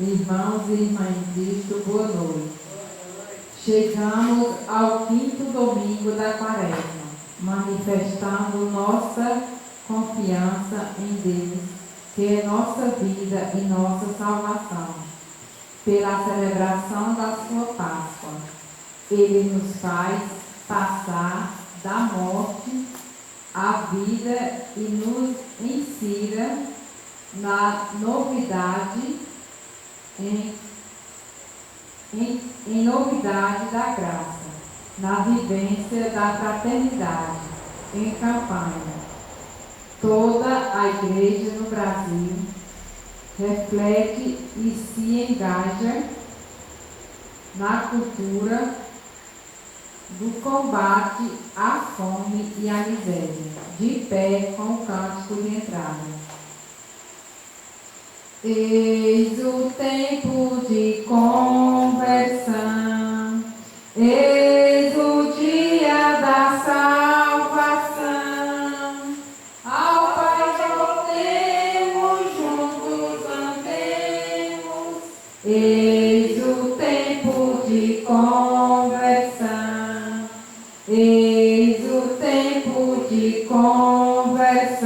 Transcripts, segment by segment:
Irmãos e irmãs em Cristo, boa noite. Chegamos ao 5º domingo da Quaresma, manifestando nossa confiança em Deus, que é nossa vida e nossa salvação, pela celebração da sua Páscoa. Ele nos faz passar da morte à vida e nos ensina na novidade, em novidade da graça, na vivência da fraternidade, em campanha. Toda a igreja no Brasil reflete e se engaja na cultura do combate à fome e à miséria, de pé com o cântico de entrada. Eis o tempo de conversão, eis o dia da salvação. Ao Pai voltemos, juntos andemos. Eis o tempo de conversão, eis o tempo de conversão.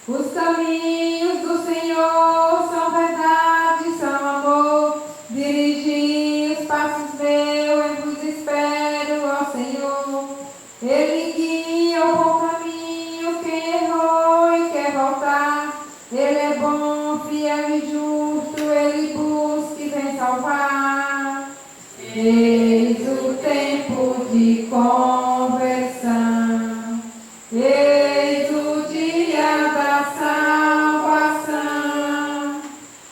Os caminhos do Senhor são verdade, são amor. Dirigi os passos meus, eu vos espero, ó Senhor. Ele guia o bom caminho, quem errou e quer voltar. Ele é bom, fiel e justo, ele busca e vem salvar. Eis o tempo de conversão, eis o dia da salvação.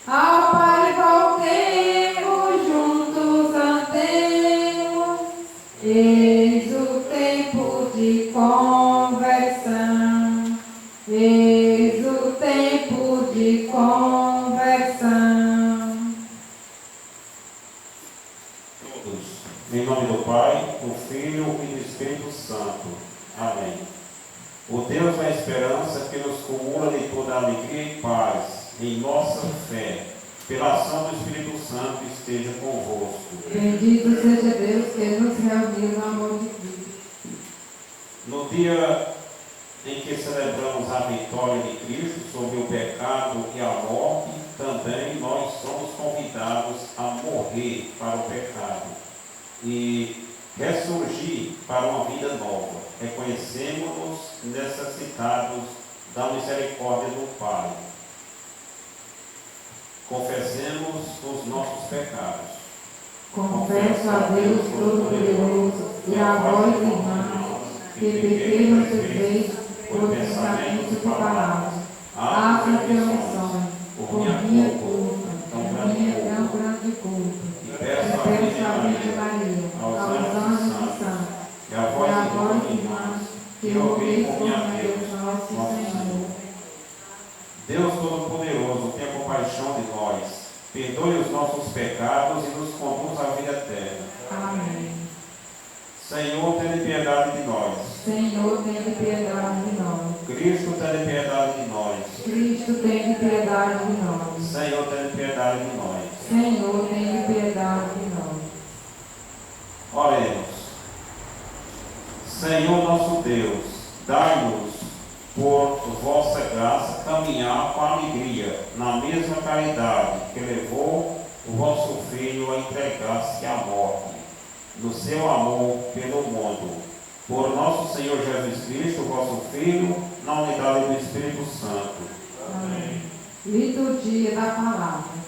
Ao Pai voltemos, juntos andemos. Eis o tempo de conversão, eis o tempo de conversão. Todos, em nome do Pai, do Filho e do Espírito Santo. Amém. O Deus da esperança que nos cumula de toda alegria e paz em nossa fé, pela ação do Espírito Santo, esteja convosco. Bendito seja Deus que nos reuniu no amor de Cristo. No dia em que celebramos a vitória de Cristo sobre o pecado e a morte, também nós somos convidados a morrer para o pecado e ressurgir para uma vida nova. Reconhecemos-nos necessitados da misericórdia do Pai. Confessemos os nossos pecados. Confesso a Deus Todo-Poderoso e a vós, irmãos, que pequei nos perfeitos por pensamento e palavras, atos e omissões, por minha culpa, tão grande culpa. E peço a Virgem Maria, aos anjos e santos, e a vós, irmãos, que rogueis por Deus nosso Senhor. Deus Todo-Poderoso, tenha compaixão de nós, perdoe os nossos pecados e nos conduz à vida eterna. Amém. Senhor, tenha piedade de nós. Senhor, tenha piedade de nós. Cristo, tenha piedade de nós. Cristo, tenha piedade de nós. Senhor, tenha piedade de nós. Senhor, tenha piedade de nós. Oremos. Senhor nosso Deus, dai-nos, por vossa graça, caminhar com alegria na mesma caridade que levou o vosso Filho a entregar-se à morte, no seu amor pelo mundo. Por nosso Senhor Jesus Cristo, vosso Filho, na unidade do Espírito Santo. Amém. Liturgia da Palavra.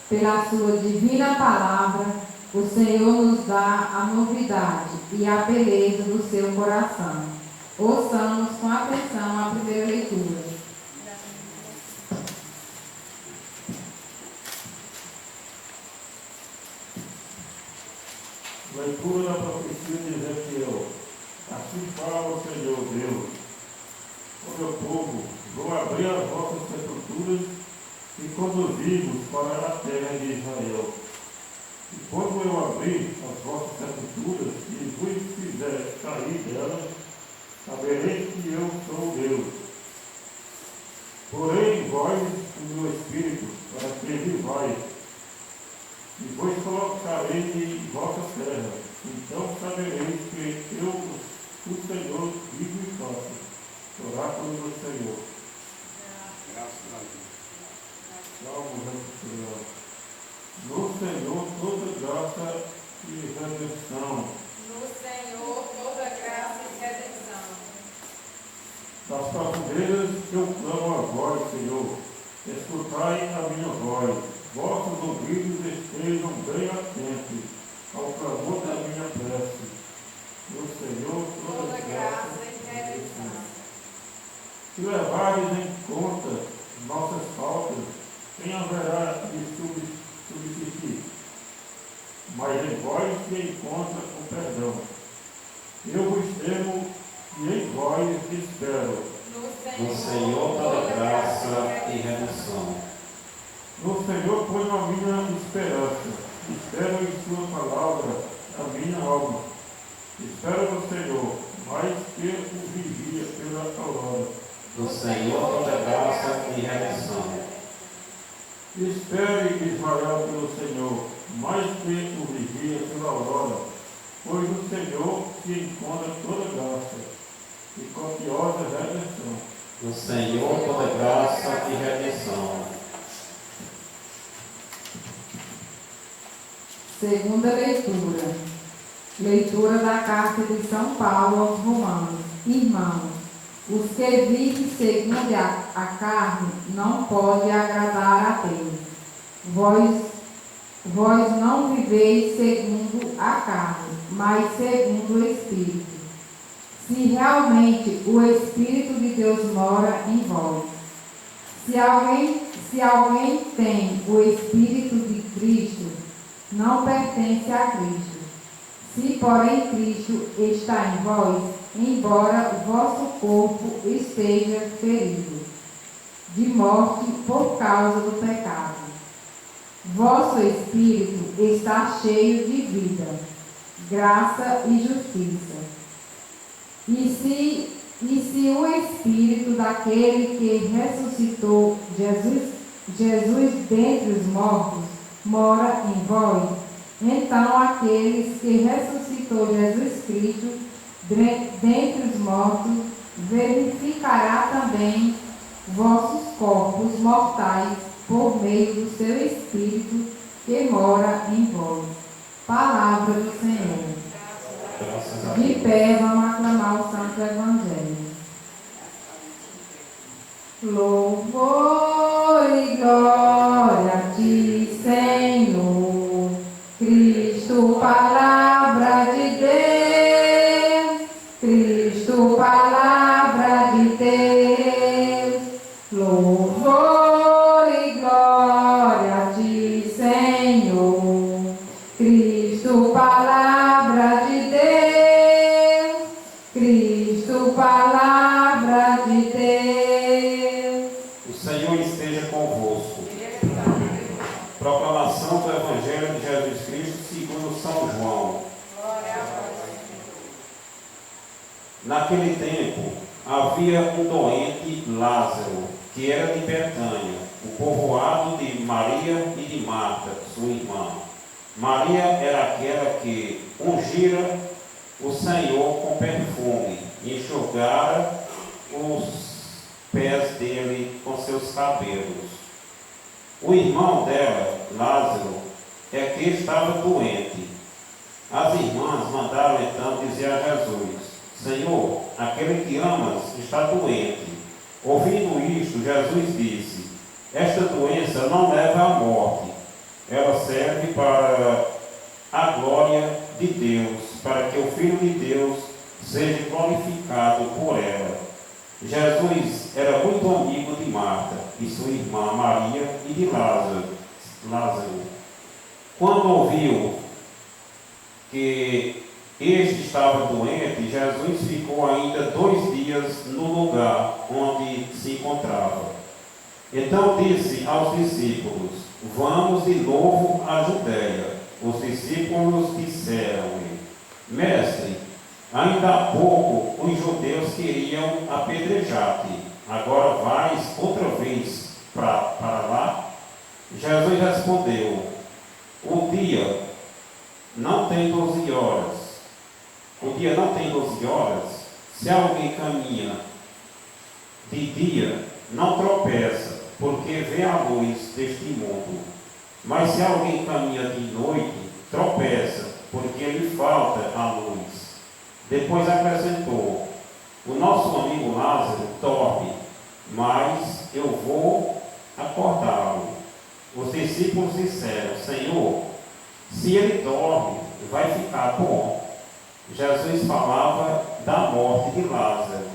Pela sua divina palavra, o Senhor nos dá a novidade e a beleza do seu coração. Ouçamos com atenção a primeira leitura. Leitura da profecia de Ezequiel. Assim fala o Senhor Deus: ó meu povo, vou abrir as vossas sepulturas e conduzi-vos para a terra de Israel. E quando eu abrir as vossas sepulturas e vos fizer sair delas, sabereis que eu sou Deus. Porém, vós o meu espírito para que vivais, e vos colocarei em vossa terra. Então sabereis que eu, o Senhor, vivo e faço. Oráculo do Senhor. Graças a Deus. Salmo 23. No Senhor toda graça e redenção. No Senhor toda graça e redenção. Das profundezas que eu clamo a vós, Senhor, escutai a minha voz. Vossos ouvidos estejam bem atentos ao clamor da minha prece. No Senhor toda graça e redenção. Se levares em conta nossas faltas, quem haverá de subsistir? Mas em vós se encontra o perdão. Eu vos temo e em vós espero. No Senhor toda graça e redenção. No Senhor ponho a minha esperança. Espero em sua palavra a minha alma. Espero no Senhor, mais que o vigia pela aurora. No Senhor toda graça e redenção. Espere Israel pelo Senhor, mais que o vigia pela aurora, pois no Senhor se encontra toda graça e copiosa redenção. No Senhor toda graça e redenção. Segunda leitura. Leitura da carta de São Paulo aos Romanos. Irmãos, os que vivem segundo a carne não podem agradar a Deus. Vós não viveis segundo a carne, mas segundo o Espírito. Se realmente o Espírito de Deus mora em vós. Se alguém tem o Espírito de Cristo, não pertence a Cristo. Se, porém, Cristo está em vós, embora o vosso corpo esteja ferido, de morte por causa do pecado, vosso espírito está cheio de vida, graça e justiça. E se o Espírito daquele que ressuscitou Jesus dentre os mortos mora em vós, então aqueles que ressuscitou Jesus Cristo dentre os mortos verificará também vossos corpos mortais por meio do seu Espírito que mora em vós. Palavra do Senhor. Graças a De Deus. pé, vamos aclamar o Santo Evangelho. Louvor e glória a ti, Senhor, Cristo, palavra de Deus, Cristo, palavra de Deus. Louvor e glória a ti, Senhor, Cristo, palavra de Deus, Cristo, palavra de Deus. O Senhor esteja convosco. Proclamação do Evangelho de Jesus Cristo segundo São João. Naquele tempo, havia um doente, Lázaro, que era de Betânia, o povoado de Maria e de Marta, sua irmã. Maria era aquela que ungira o Senhor com perfume e enxugara os pés dele com seus cabelos. O irmão dela, Lázaro, é que estava doente. As irmãs mandaram então dizer a Jesus: Senhor, aquele que amas está doente. Ouvindo isto, Jesus disse: esta doença não leva à morte. Ela serve para a glória de Deus, para que o Filho de Deus seja glorificado por ela. Jesus era muito amigo de Marta e sua irmã Maria e de Lázaro. Quando ouviu que este estava doente, Jesus ficou ainda 2 dias no lugar onde se encontrava. Então disse aos discípulos: vamos de novo à Judéia. Os discípulos disseram-lhe: Mestre, ainda há pouco os judeus queriam apedrejar-te. Agora vais outra vez para lá? Jesus respondeu: o dia não tem 12 horas. O dia não tem 12 horas. Se alguém caminha de dia, não tropeça, porque vê a luz deste mundo. Mas se alguém caminha de noite, tropeça, porque lhe falta a luz. Depois acrescentou: o nosso amigo Lázaro dorme, mas eu vou acordá-lo. Os discípulos disseram: Senhor, se ele dorme, vai ficar bom. Jesus falava da morte de Lázaro,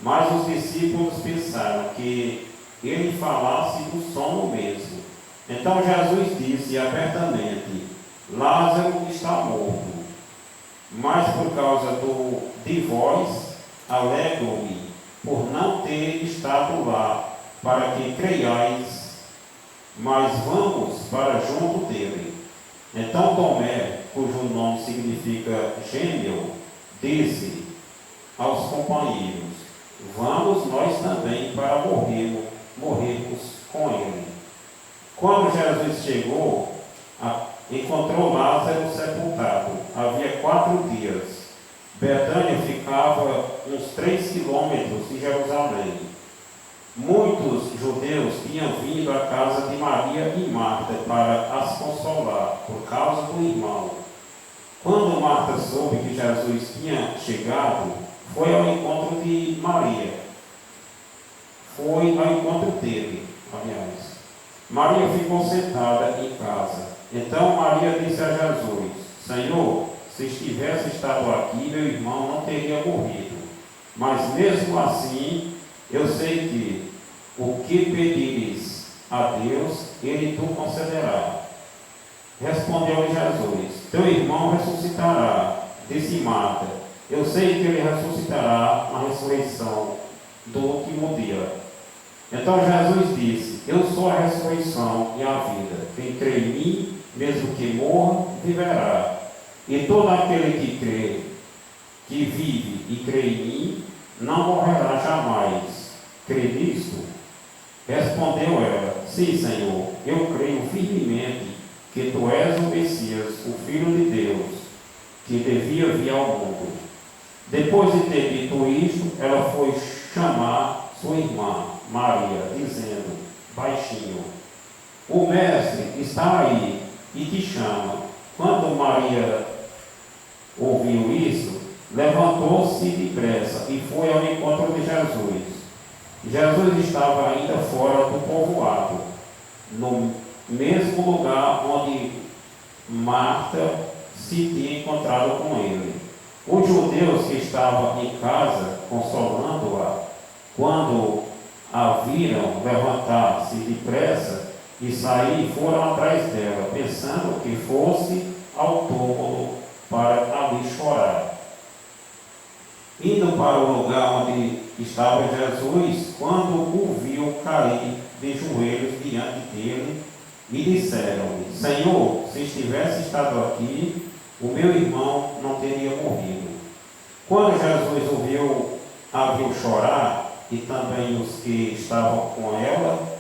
mas os discípulos pensaram que ele falasse do sono mesmo. Então Jesus disse abertamente: Lázaro está morto, mas por causa de vós, alegro-me por não ter estado lá, para que creiais, mas vamos para junto dele. Então Tomé, cujo nome significa gêmeo, disse aos companheiros: vamos nós também para morrermos com ele. Quando Jesus chegou, encontrou Lázaro sepultado. Havia 4 dias. Betânia ficava uns 3 quilômetros de Jerusalém. Muitos judeus tinham vindo à casa de Maria e Marta para as consolar por causa do irmão. Quando Marta soube que Jesus tinha chegado, foi ao encontro de Maria. Foi ao encontro dele, aliás. Maria ficou sentada em casa. Então Maria disse a Jesus: Senhor, se estivesse estado aqui, meu irmão não teria morrido. Mas mesmo assim, eu sei que o que pedires a Deus, Ele tu concederá. Respondeu-lhe Jesus: teu irmão ressuscitará. Disse Marta: eu sei que ele ressuscitará na ressurreição do último dia. Então Jesus disse: eu sou a ressurreição e a vida. Quem crê em mim, mesmo que morra, viverá. E todo aquele que crê, que vive e crê em mim, não morrerá jamais. Crê nisto? Respondeu ela: sim, Senhor, eu creio firmemente que tu és o Messias, o Filho de Deus, que devia vir ao mundo. Depois de ter dito isto, ela foi chamar sua irmã, Maria, dizendo baixinho: o Mestre está aí e te chama. Quando Maria ouviu isso, levantou-se depressa e foi ao encontro de Jesus. Jesus estava ainda fora do povoado, no mesmo lugar onde Marta se tinha encontrado com ele. Os judeus que estavam em casa, consolando-a, quando a viram levantar-se depressa e sair, foram atrás dela, pensando que fosse ao túmulo para ali chorar. Indo para o lugar onde estava Jesus, quando o viu, cair de joelhos diante dele e disseram-lhe: Senhor, se estivesse estado aqui, o meu irmão não teria morrido. Quando Jesus a viu chorar, e também os que estavam com ela,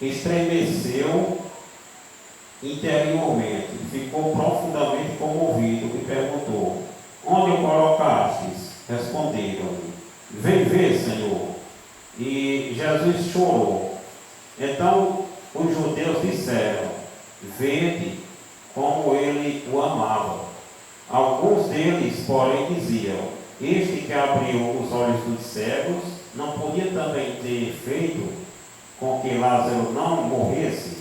estremeceu interiormente, ficou profundamente comovido e perguntou: onde o colocastes? Responderam-lhe: vem ver, Senhor. E Jesus chorou. Então os judeus disseram: vede como ele o amava. Alguns deles, porém, diziam: este que abriu os olhos dos cegos, não podia também ter feito com que Lázaro não morresse?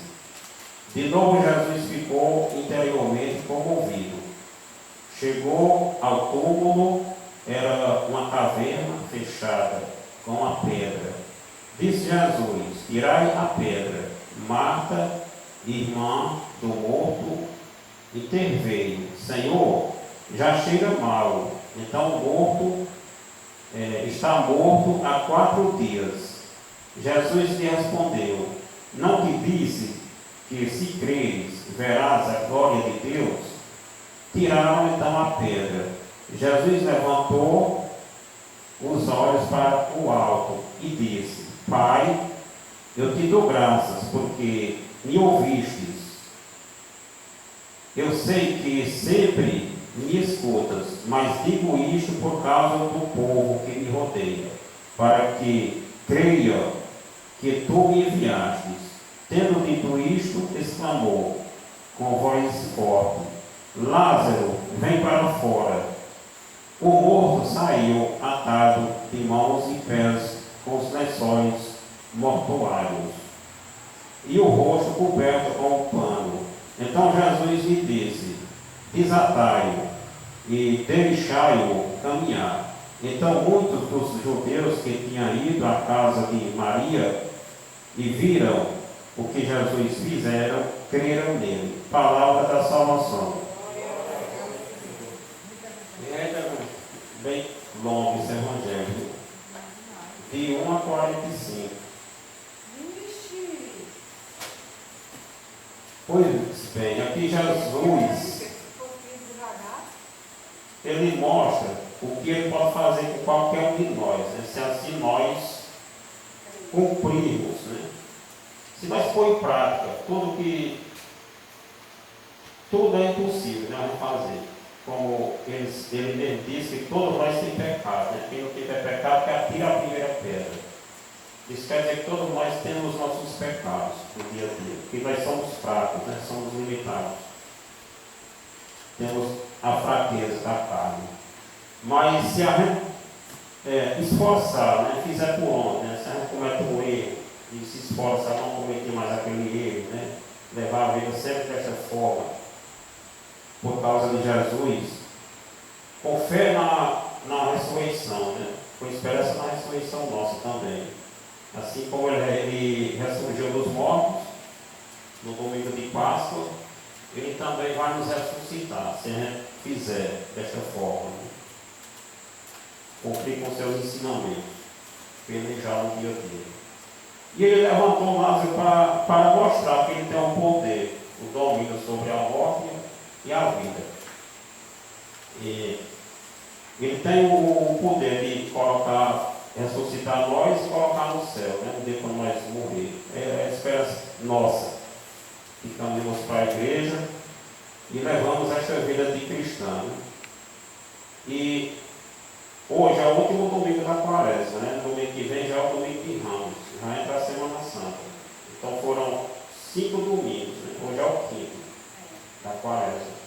De novo Jesus ficou interiormente comovido. Chegou ao túmulo, era uma caverna fechada com a pedra. Disse Jesus: tirai a pedra. Marta, irmã do morto, interveio: Senhor, já cheira mal. Então o morto está morto há 4 dias. Jesus lhe respondeu: não te disse que, se creres, verás a glória de Deus? Tiraram então a pedra. Jesus levantou os olhos para o alto e disse: Pai, eu te dou graças porque me ouvistes. Eu sei que sempre me escutas, mas digo isto por causa do povo que me rodeia, para que creia que tu me enviastes. Tendo dito isto, exclamou com voz forte: Lázaro, vem para fora. O morto saiu atado de mãos e pés com os lençóis mortuários e o rosto coberto com o pano. Então Jesus lhe disse: desatai-o e deixai-o caminhar. Então muitos dos judeus que tinham ido à casa de Maria e viram o que Jesus fizeram, creram nele. Palavra da salvação. É bem longo esse evangelho, de 1 a 45. Pois bem, aqui Jesus, ele mostra o que ele pode fazer com qualquer um de nós, né? Se assim nós cumprirmos, né? Se nós pôr em prática tudo é impossível, né, fazer. Como ele mesmo disse, que todos nós temos pecado, né? Quem não tiver pecado, que atira a primeira pedra. Isso quer dizer que todos nós temos nossos pecados no dia a dia, porque nós somos fracos, né? Somos limitados. Temos a fraqueza da carne. Mas se a gente esforçar, né? Fizer por onde, né? Se a gente comete um erro e se esforça a não cometer mais aquele erro, né? Levar a vida sempre dessa forma, por causa de Jesus, com fé na ressurreição, né? Com esperança na ressurreição nossa também. Assim como ele ressurgiu dos mortos no domingo de Páscoa, ele também vai nos ressuscitar, se a gente fizer desta forma, né? Cumprir com seus ensinamentos, pelejar no dia a dia. E ele levantou Lázaro para mostrar que ele tem o poder, o domínio sobre a morte e a vida. E ele tem o poder de ressuscitar nós e colocar no céu, né? Um dia quando nós morrer. É a esperança nossa. Que caminhamos para a igreja e levamos esta vida de cristão, né? E hoje é o último domingo da quaresma, né? No domingo que vem já é o domingo de Ramos, já entra a Semana Santa. Então foram 5 domingos, né? Hoje é o 5º da quaresma.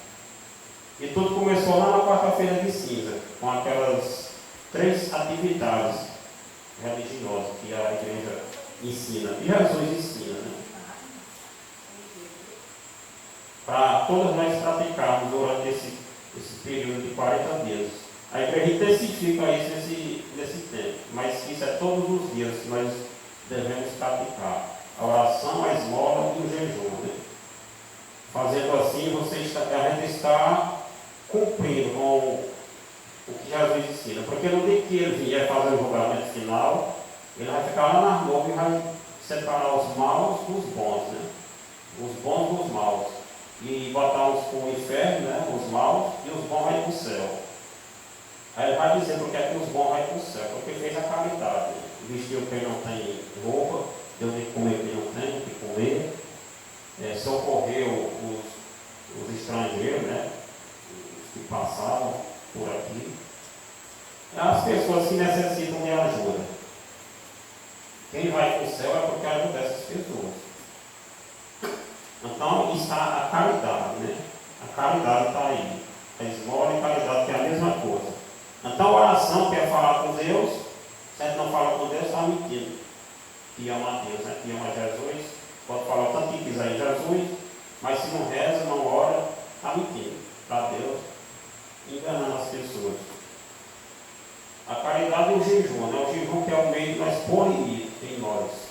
E tudo começou lá na quarta-feira de cinza, com aquelas 3 atividades religiosas que a igreja ensina, e Jesus ensina, né? Para todos nós praticarmos durante esse período de 40 dias. A igreja intensifica isso nesse tempo, mas isso é todos os dias que nós devemos praticar. A oração, a esmola e o jejum, né? Fazendo assim, a gente está cumprindo com o que Jesus ensina. Porque no dia que ele vier fazer o julgamento final, ele vai ficar lá na nuvem e vai separar os maus dos bons, né? Os bons dos maus. E botar os para o inferno, né? Os maus, e os bons vai para o céu. Aí ele vai dizer porque é que os bons vão para o céu, porque fez a caridade, né? Vestiu quem não tem roupa, deu de comer quem não tem o que comer, socorreu os estrangeiros, né? Os que passavam por aqui. As pessoas que necessitam de ajuda. Quem vai para o céu é porque ajuda essas pessoas. Então está a caridade, né? A caridade está aí. A esmola e a caridade que é a mesma coisa. Então a oração que é falar com Deus, se a gente não fala com Deus, está mentindo. Que ama a Deus, né? Que ama Jesus, pode falar tanto que quiser em Jesus, mas se não reza, não ora, está mentindo para Deus, enganando as pessoas. A caridade é o jejum, né? O jejum que é o meio de nós pôr limite em nós.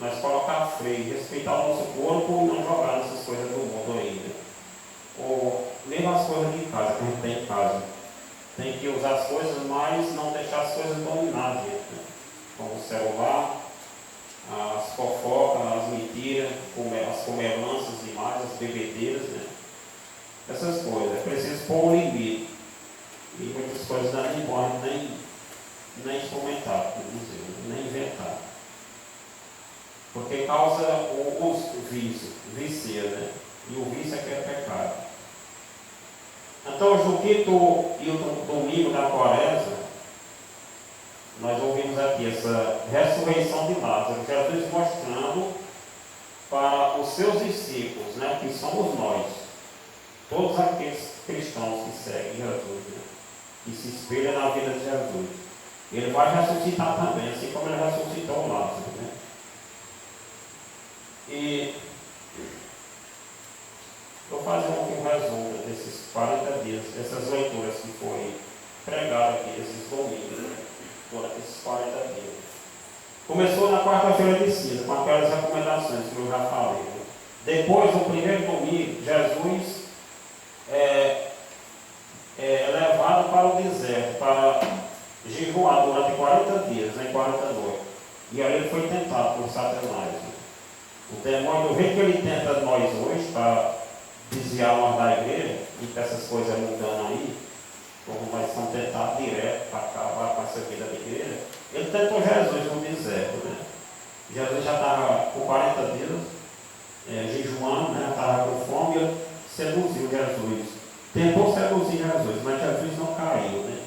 Nós colocar freio, respeitar o nosso corpo e não jogar nessas coisas do mundo ainda. Ou mesmo as coisas de casa, que a gente tem em casa. Tem que usar as coisas, mas não deixar as coisas dominar a gente, né? Como o celular, as fofocas, as mentiras, as comelanças demais, as bebedeiras, né? Essas coisas. É preciso pôr um limite. E muitas coisas não é nem bom nem experimentar, nem inventar. vício, vicia, né? E o vício é que é pecado. Então, no quinto e o domingo da quaresma, nós ouvimos aqui essa ressurreição de Lázaro, Jesus mostrando para os seus discípulos, né, que somos nós, todos aqueles cristãos que seguem Jesus, né, que se espelham na vida de Jesus. Ele vai ressuscitar também, assim como ele ressuscitou Lázaro, né? E vou fazer um resumo desses 40 dias, dessas leituras que foi pregado aqui, esses domingos, né? Durante esses 40 dias. Começou na quarta-feira de cinza, com aquelas recomendações que eu já falei, né? Depois, no primeiro domingo, Jesus é levado para o deserto, para jejuar durante 40 dias, né? 40 noites. E aí ele foi tentado por Satanás, né? O demônio, do jeito que ele tenta nós hoje, para desviar nós da igreja, e com essas coisas mudando aí, como nós somos tentados direto para acabar com essa vida da igreja, ele tentou Jesus no deserto, né? Jesus já estava com 40 dias, jejuando, né? Estava com fome, ele seduziu Jesus. Tentou seduzir Jesus, mas Jesus não caiu, né?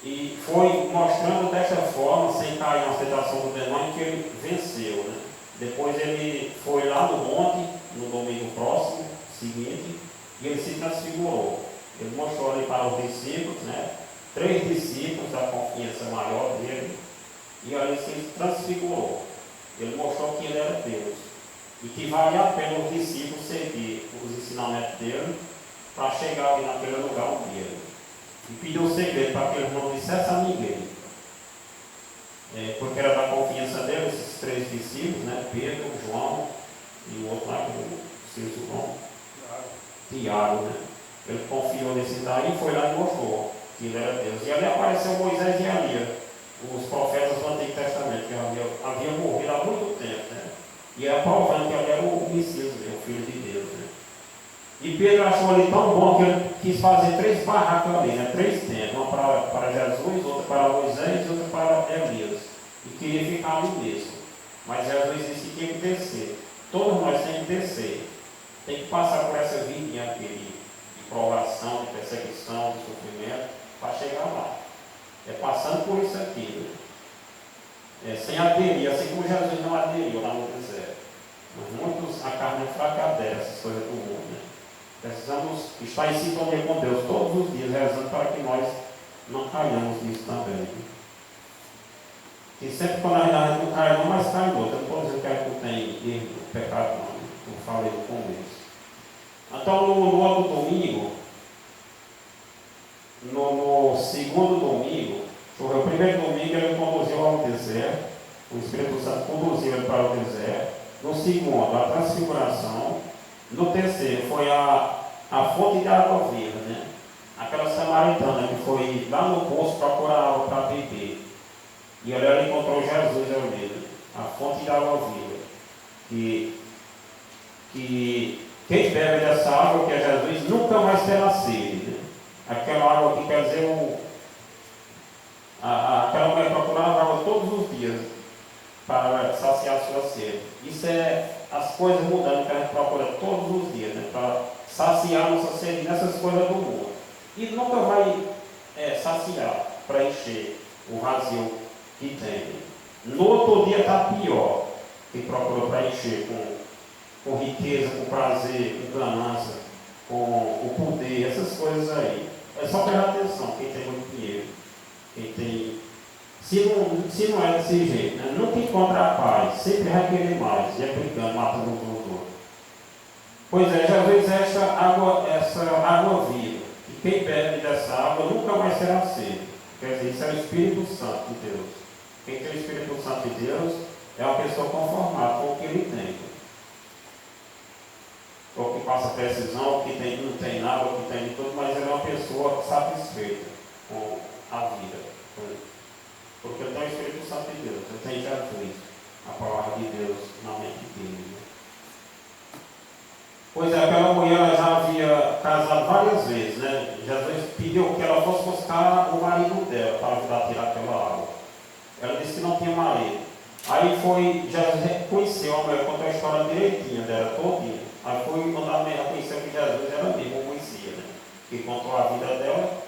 E foi mostrando dessa forma, sem cair na tentação do demônio, que ele venceu, né? Depois ele foi lá no monte, no domingo próximo, seguinte, e ele se transfigurou. Ele mostrou ali para os discípulos, né? 3 discípulos da confiança maior dele, e ali se transfigurou. Ele mostrou que ele era Deus, e que valia a pena os discípulos seguir os ensinamentos dele, para chegar ali naquele lugar um dia. E pediu um segredo para que ele não dissesse a ninguém. Porque era da confiança dele, esses 3 discípulos, né? Pedro, João e o outro lá, que eu esqueci o nome, Tiago, né? Ele confiou nesse daí e foi lá e mostrou que ele era Deus. E ali apareceu Moisés e Elias, os profetas do Antigo Testamento, que haviam morrido há muito tempo, né? E era provando que ele era o Messias, o Filho de Deus, né? E Pedro achou ali tão bom que ele quis fazer 3 barracas ali, né? 3 tendas, uma para Jesus, outra para Moisés e outra para Elias. E queria ficar ali mesmo. Mas Jesus disse que tinha que descer. Todos nós temos que descer. Tem que passar por essa vidinha aqui de provação, de perseguição, de sofrimento, para chegar lá. É passando por isso aqui, né? Sem aderir, assim como Jesus não aderiu lá no deserto. Mas muitos, a carne enfraquece essas coisas do mundo, né? Precisamos estar em sintonia com Deus todos os dias, rezando para que nós não caiamos nisso também. E sempre quando a gente não cai, não, mas cai no outro. Eu não estou dizendo que a gente não tem erro, pecado, não. Eu falei no começo. Então, no outro domingo, no segundo domingo, o primeiro domingo ele conduziu ao deserto, o Espírito Santo conduziu ele para o deserto. No segundo, a transfiguração. No terceiro, foi a fonte de água viva, né? Aquela samaritana que foi lá no poço procurar água para beber. E ali ela encontrou Jesus ali, né? A fonte de água viva. Que quem bebe dessa água, que é Jesus, nunca mais terá sede, né? Aquela água que quer dizer aquela mulher procurava água todos os dias para saciar a sua sede. Isso é as coisas mudando que a gente procura todos os dias, né? Para saciar a nossa sede nessas coisas do mundo. E nunca vai saciar, preencher o vazio que tem. No outro dia está pior, que procura preencher com riqueza, com prazer, com ganância, com o poder, essas coisas aí. É só prestar atenção, quem tem muito dinheiro, quem tem. Se não é desse jeito, né? Nunca encontra a paz, sempre vai querer mais, e é brigando, matando um do outro. Pois é, Jesus é essa água viva, e quem bebe dessa água nunca mais será sede. Quer dizer, isso é o Espírito Santo de Deus. Quem tem o Espírito Santo de Deus é uma pessoa conformada com o que ele tem. Ou que passa precisão, ou que não tem nada, ou que tem de tudo, mas ele é uma pessoa satisfeita com a vida. Porque ele tem o Espírito Santo de Deus, ele tem Jesus, a palavra de Deus na mente dele. Pois é, aquela mulher já havia casado várias vezes, né? Jesus pediu que ela fosse buscar o marido dela para ajudar a tirar aquela água. Ela disse que não tinha marido. Aí foi, Jesus reconheceu a mulher, contou a história direitinha dela, todinha. Aí foi quando a mulher reconheceu que Jesus era mesmo o Messias, né? Que contou a vida dela.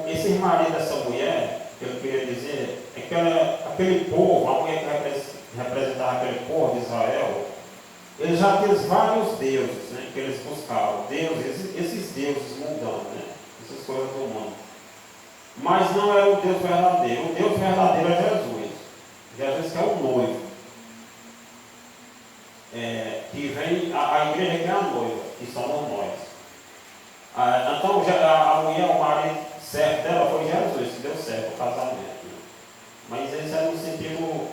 Esse marido dessa mulher, que eu queria dizer, é que aquele povo, a mulher que representava aquele povo de Israel, eles já tinham vários deuses, né, que eles buscavam. Deuses, esses deuses mundanos, né, essas coisas do mundo. Mas não era o Deus verdadeiro. O Deus verdadeiro é Jesus. Jesus que é o noivo. Que vem, a igreja que é a noiva, que somos nós. Então a mulher, o marido certo dela foi Jesus, que deu certo o casamento. Né? Mas esse é no sentido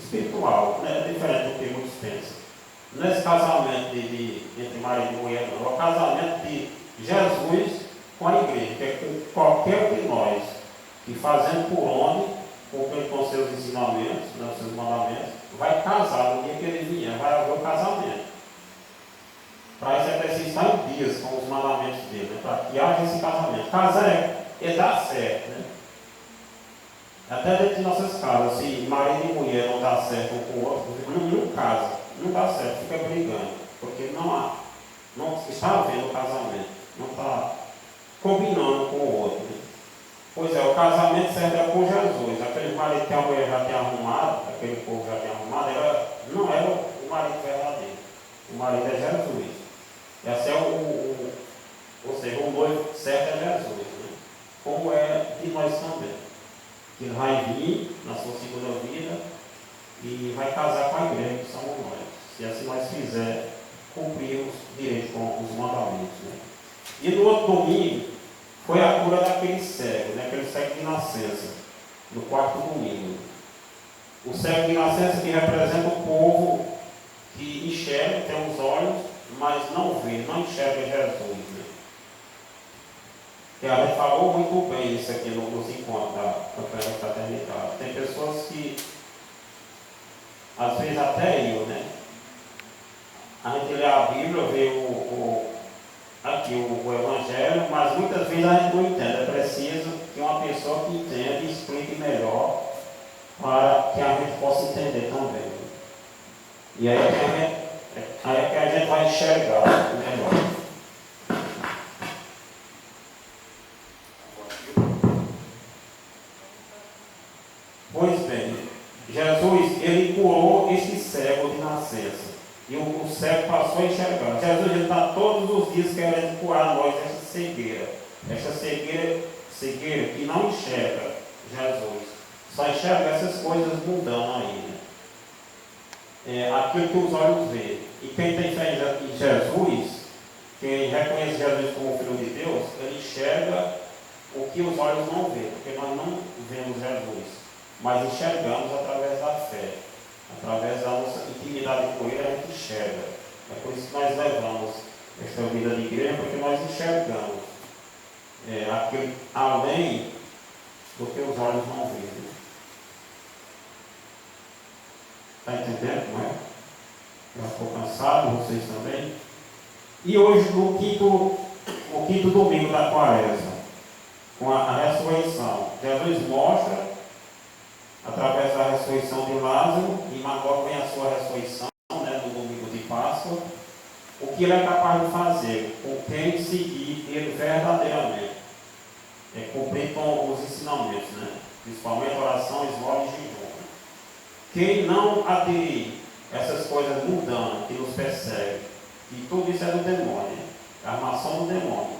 espiritual, né? Diferente do que muitos pensam. Nesse casamento entre marido e mulher, não. É o casamento de Jesus com a igreja, que é com qualquer de nós que fazendo por onde, cumprindo com seus ensinamentos, né, seus mandamentos, vai casar. No dia que ele vier, vai haver o casamento. Para isso é preciso estar em dias com os mandamentos dele, né, para que haja esse casamento. Casar é dar certo. Né? Até dentro de nossas casas, se marido e mulher não dá certo um com o outro, não casa, não dá certo, fica brigando, porque não está havendo o casamento, não está combinando com o outro. Né? Pois é, o casamento serve com Jesus. Aquele marido que a mulher já tinha arrumado, aquele povo já tinha arrumado, não era o marido verdadeiro. O marido é Jesus. Esse é ou seja, o noivo certo é Jesus. Né? Como é de nós também. Que ele vai vir na sua segunda vida e vai casar com a igreja, que somos nós. Se assim nós fizermos, cumprirmos direito com os mandamentos. Né? E no outro domingo, foi a cura daquele cego, né? Aquele cego de nascença, no quarto domingo. O cego de nascença que representa o povo que enxerga, tem os olhos, mas não vê, não enxerga Jesus. Né? E a gente falou muito bem isso aqui nos encontros da campanha da fraternidade. Tem pessoas que, às vezes até eu, né? A gente lê a Bíblia, vê aqui o Evangelho, mas muitas vezes a gente não entende. É preciso que uma pessoa que entenda e explique melhor para que a gente possa entender também. E aí é que a gente vai enxergar melhor. Pois bem, Jesus, ele curou este cego de nascença. E o cego passou a enxergar. Jesus está todos os dias querendo curar nós dessa cegueira. Essa cegueira que não enxerga Jesus. Só enxerga essas coisas mundanas aí. Né? Aquilo que os olhos veem. E quem tem fé em Jesus, quem reconhece Jesus como Filho de Deus, ele enxerga o que os olhos não veem. Porque nós não vemos Jesus, mas enxergamos através da fé. Através da nossa intimidade com Ele, a gente enxerga. É por isso que nós levamos esta vida de igreja, porque nós enxergamos aquilo além do que os olhos não veem. Está entendendo, não é? Já estou cansado, vocês também. E hoje, no quinto domingo da quaresma, com a ressurreição, Jesus mostra, através da ressurreição de Lázaro, e agora vem a sua ressurreição, né, no domingo de Páscoa, o que ele é capaz de fazer com quem seguir ele verdadeiramente, cumprir com os ensinamentos, né, principalmente oração, esmola e jejum. Quem não aderir essas coisas mundanas que nos perseguem, e tudo isso é do demônio, é a armação do demônio,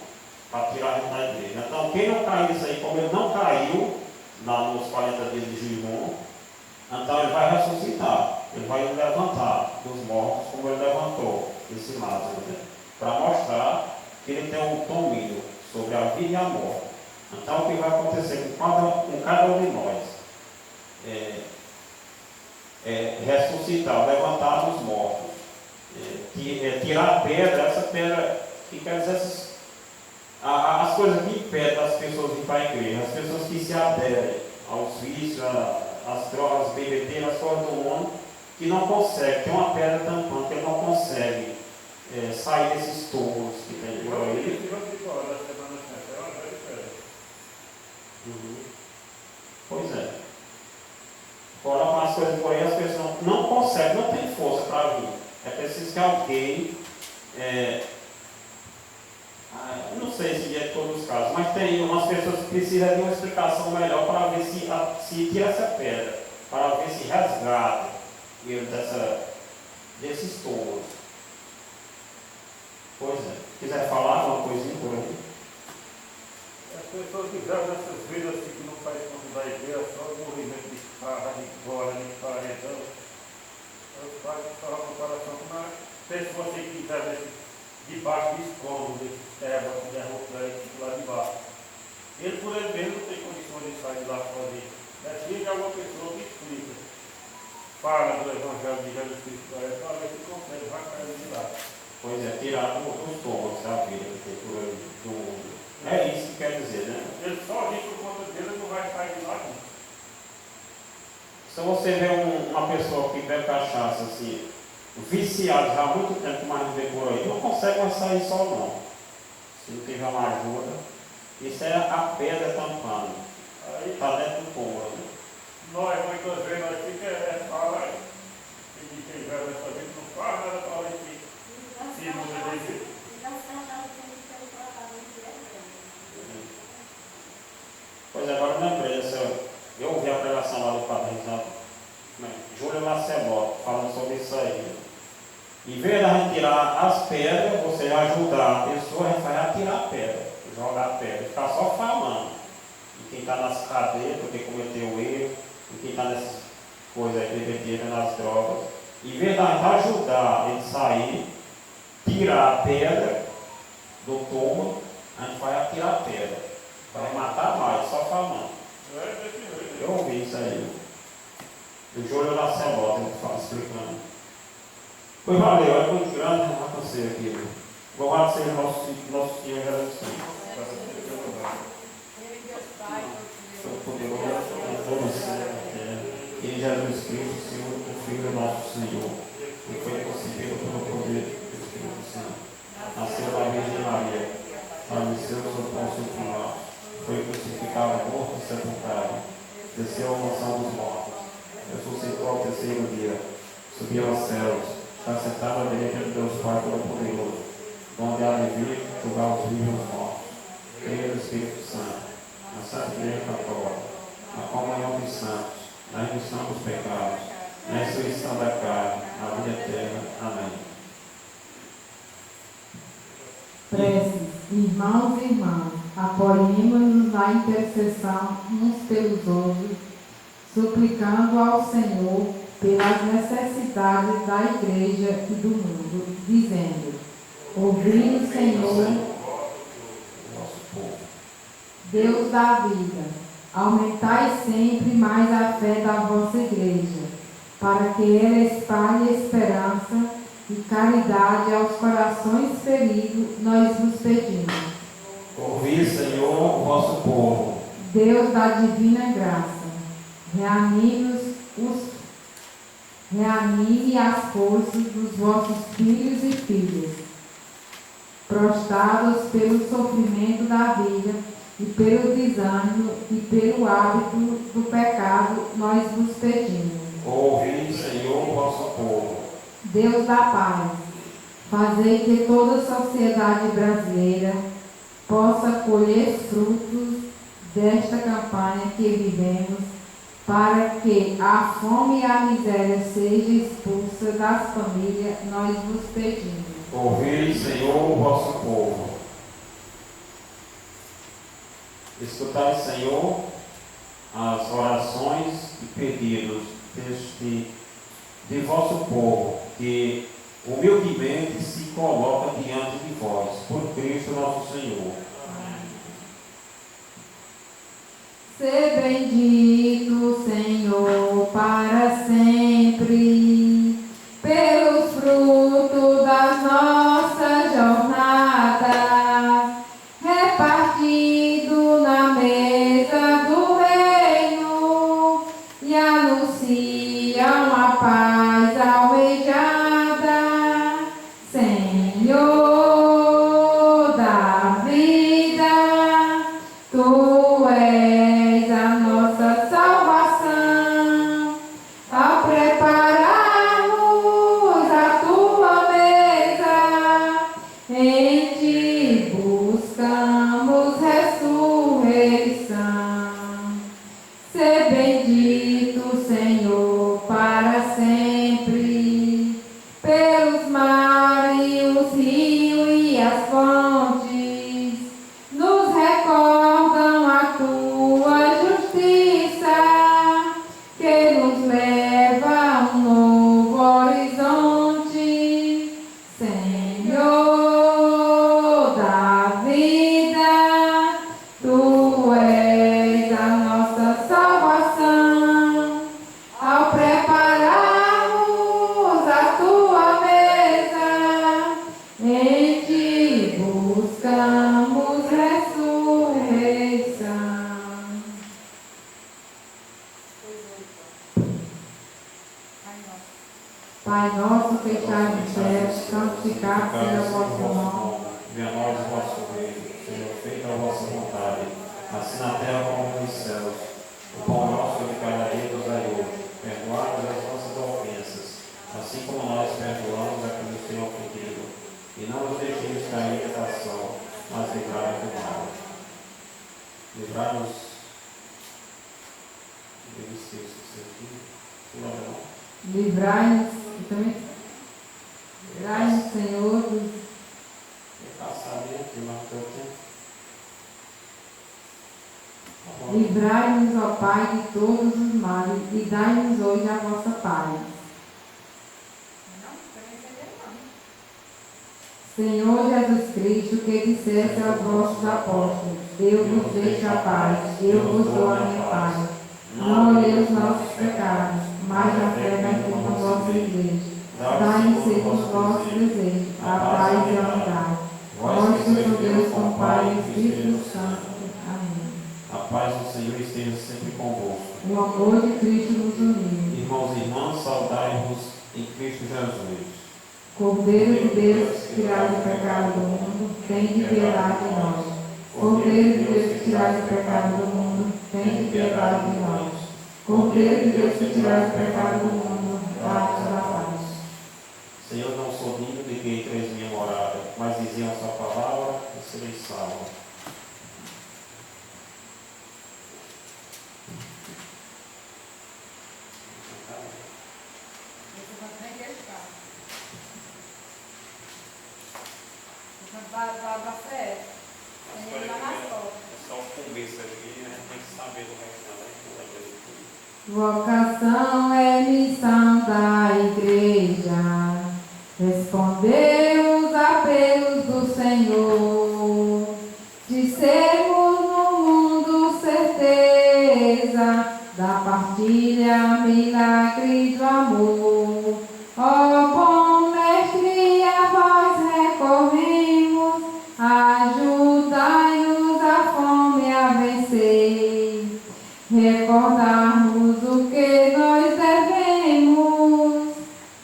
para tirar a gente da igreja. Então, quem não cair nisso aí, como ele não caiu nos 40 dias de jejum, então ele vai ressuscitar, ele vai levantar dos mortos, como ele levantou esse Lázaro, né? Para mostrar que ele tem um domínio sobre a vida e a morte. Então, o que vai acontecer com cada um de nós ressuscitar, levantar dos mortos, tirar a pedra, essa pedra que quer dizer as coisas que impedem as pessoas de ir para a igreja, as pessoas que se aderem aos vícios, às drogas, bebedeiras, as coisas do mundo, que não conseguem, tem uma pedra tampando, que ele não consegue sair desses túmulos que tem por aí. Pois é. É preciso que alguém, não sei se é todos os casos, mas tem umas pessoas que precisam de uma explicação melhor para ver se tira essa pedra, para ver se resgata ele desses túmulos. Pois é. Se quiser falar uma coisinha por aí. As pessoas que vivem nessas vidas assim, que não faz conta da igreja, só o movimento de farra, de glória, de paredão, eu faço só uma comparação com uma pessoa assim que vive debaixo de escombros, de terra, de derrotante, lá de baixo. Ele por ele mesmo não tem condições de sair de lá sozinho. Precisa de alguma pessoa que explica. Fala do Evangelho de Jesus Cristo para ele, para ver se consegue arrancar ele de lá. Pois é, tirar dos túmulos da vida que tem por aí do mundo. É isso que quer dizer, né? Ele sozinho por conta dele não vai sair de lá não. Se você vê uma pessoa que bebe cachaça assim, viciado já há muito tempo, mas não vê por aí, não consegue mais sair só não. Se não tiver uma ajuda, isso é a pedra tampando. Aí está dentro do túmulo. Né? Nós, muitas vezes, nós ficamos fala que quem já nessa vida não faz nada para a gente se muda desse. Pois é, agora eu lembrei eu ouvi a pregação lá do padre Júlio Lacelot falando sobre isso aí. Em vez de a gente tirar as pedras, você ajudar a pessoa, a gente vai atirar a pedra, jogar a pedra, ficar só falando. E quem está nas cadeias, porque cometeu erro, e quem está nessas coisas aí, bebedeira, nas drogas, em vez de a gente ajudar ele sair, tirar a pedra do túmulo, a gente vai atirar a pedra. Vai matar mais, só falando. Eu ouvi isso aí. O Júlio Lacelot, ele fala explicando. Pois valeu, é muito grande acontecer aqui. Louvado seja nosso Senhor Jesus Cristo. Todo-Poderoso, e Jesus Cristo, Senhor, o Filho do nosso Senhor, que foi concebido pelo poder do Espírito Santo. Nasceu da Virgem Maria, faleceu sob Pôncio Pilatos, foi crucificado, morto e sepultado, desceu à mansão dos mortos, ressuscitou ao terceiro dia, subiu aos céus, está sentado à direita de Deus Pai Todo-Poderoso, onde há de vir julgar os vivos e os mortos. Creio no Espírito Santo, na Santa Igreja Católica, na comunhão dos santos, na remissão dos pecados, na ressurreição da carne, na vida eterna. Amém. Preces, irmãos e irmãs, apoiemos-nos na intercessão uns pelos outros, suplicando ao Senhor pelas necessidades da Igreja e do mundo, dizendo: ouvi, Senhor, Deus da vida, aumentai sempre mais a fé da vossa Igreja, para que ela espalhe esperança e caridade aos corações feridos, nós vos pedimos. Ouvi, Senhor, o vosso povo. Deus da divina graça, reanime as forças dos vossos filhos e filhas, prostrados pelo sofrimento da vida e pelo desânimo e pelo hábito do pecado, nós vos pedimos. Ouvi, Senhor, o vosso povo. Deus da paz, fazei que toda a sociedade brasileira possa colher frutos desta campanha que vivemos, para que a fome e a miséria seja expulsa das famílias, nós vos pedimos. Ouvi, Senhor, o vosso povo. Escutai, Senhor, as orações e pedidos de vosso povo, que humildemente se coloca diante de vós, por Cristo nosso Senhor. Sê bendito, Senhor, para sempre, pelos frutos das nossas jornadas, repartido na mesa do reino, e anunciam a paz almejada, Senhor da vida, Tu és a nossa mar e os rios e as fontes nos recordam a tua justiça, que nos leva a um novo horizonte. Senhor da vida, tu és a nossa salvação. Ao prepararmos a tua mesa, em ti buscamos ressurreição. Pai nosso que estás nos céus, santificado seja o vosso nome. Venha a nós o vosso reino, seja feita a vossa vontade, assim na terra como nos céus. O pão nosso de cada dia nos dai hoje. Perdoai-nos as nossas ofensas, assim como nós perdoamos a quem nos tem ofendido. E não nos deixeis cair em tentação, mas livrai-nos do mal. Livrai-nos. Livrai-nos, também. Livrai-nos, Senhor, dos livrai-nos, ó Pai, de todos os males e dai-nos hoje a vossa paz. Senhor Jesus Cristo, que disseste aos vossos apóstolos: Deus vos deixa a paz, eu vos dou a minha paz. Não olhei os nossos pecados, mas a fé na vossa igreja. Dai-nos segundo os vossos desejos, a paz e a unidade. Vós que sois Deus com o Pai e Espírito Santo. Amém. A paz do Senhor esteja sempre convosco. O amor de Cristo nos uniu. Irmãos e irmãs, saudai-vos em Cristo Jesus. Cordeiro de Deus, que tirai o pecado do mundo, tem de piedade de nós. Cordeiro de Deus, que tirai o pecado do mundo, tem de piedade de nós. Cordeiro de Deus, que tirai o pecado do mundo, dá-nos a paz. Senhor, não sou digno de que entreis minha morada, mas dizia a sua palavra e sereis salvos. Vocação é missão da igreja, responder os apelos do Senhor, de sermos no mundo certeza da partilha, milagre do amor. Ó bom mestre, a vós recorremos, ajudai-nos a fome a vencer, recordarmos o que nós devemos,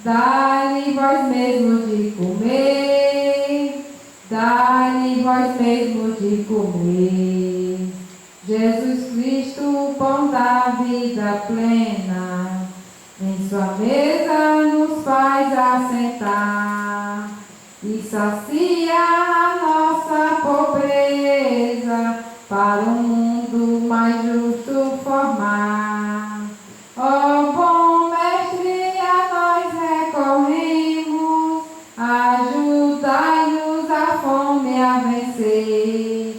dai-lhe vós mesmo de comer, dai-lhe vós mesmo de comer. Jesus Cristo, o pão da vida plena, em sua mesa nos faz assentar e sacia a nossa pobreza para um mundo mais justo formar. Ó bom mestre, a nós recorremos, ajudai-nos a fome a vencer,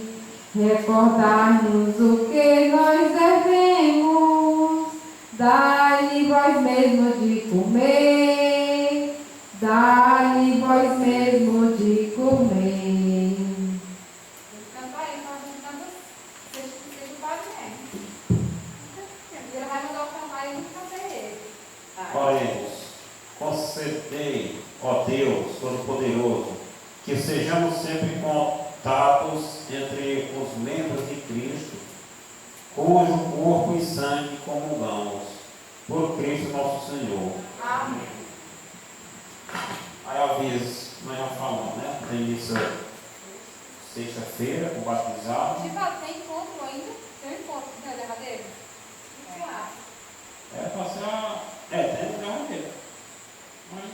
recordai-nos o que nós devemos, dai-lhe vós mesmo de comer, dai-lhe vós mesmo de comer. Oremos. Concedei, ó Deus Todo-Poderoso, que sejamos sempre contatos entre os membros de Cristo, cujo corpo e sangue comungamos, por Cristo nosso Senhor. Amém. Aí às vezes, nós já falamos, né? Tem missa sexta-feira, com batizado. Tem encontro ainda? Tem encontro, né, derradeiro? O que você acha? É passar. Tem um derradeiro. Mas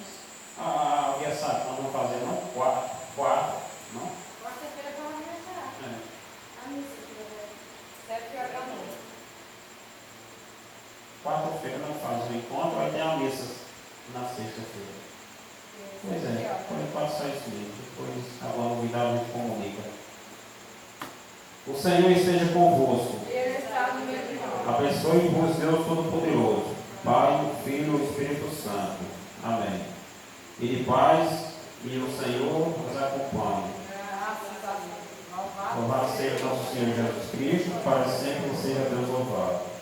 a aniversário nós vamos fazer não? Quarta, não? Quarta-feira para o aniversário. A missa, 7 horas da noite. Quarta-feira nós fazemos o encontro, vai ter a missa na sexta-feira. Pois é. Pode passar isso mesmo. Depois, a novidade a gente comunica. O Senhor esteja convosco. Ele está no meio de nós. Abençoe-vos, Deus Todo-Poderoso, Pai, o Filho e o Espírito Santo. Amém. E de paz, e o Senhor nos acompanhe. Graças a Deus. Louvado Louvado seja nosso Senhor Jesus Cristo, para sempre seja Deus louvado.